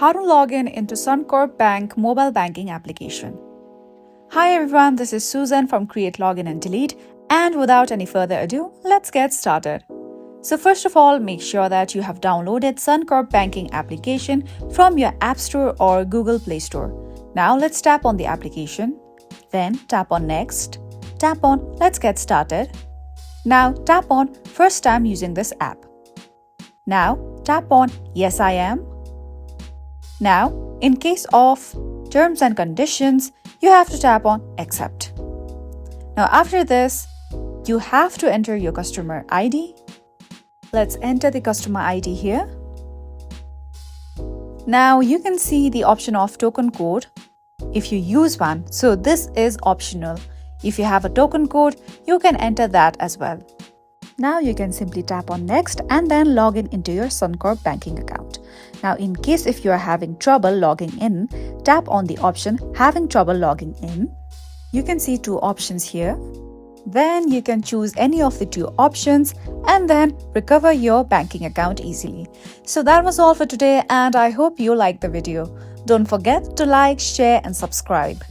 how to log in into Suncorp Bank mobile banking application. Hi everyone, this is Susan from Create Login and Delete, and without any further ado, let's get started. So first of all, make sure that you have downloaded Suncorp Banking application from your App Store or Google Play Store. Now let's tap on the application, then tap on Next, tap on Let's Get Started. Now tap on First Time Using this app. Now tap on Yes I am. Now, in case of terms and conditions, you have to tap on Accept. Now after this, you have to enter your customer ID. Let's enter the customer ID here. Now you can see the option of token code if you use one. So this is optional. If you have a token code, you can enter that as well. Now you can simply tap on Next and then log in into your Suncorp banking account. Now in case if you are having trouble logging in, tap on the option Having Trouble Logging In. You can see two options here. Then you can choose any of the two options and then recover your banking account easily. So that was all for today, and I hope you liked the video. Don't forget to like, share and subscribe.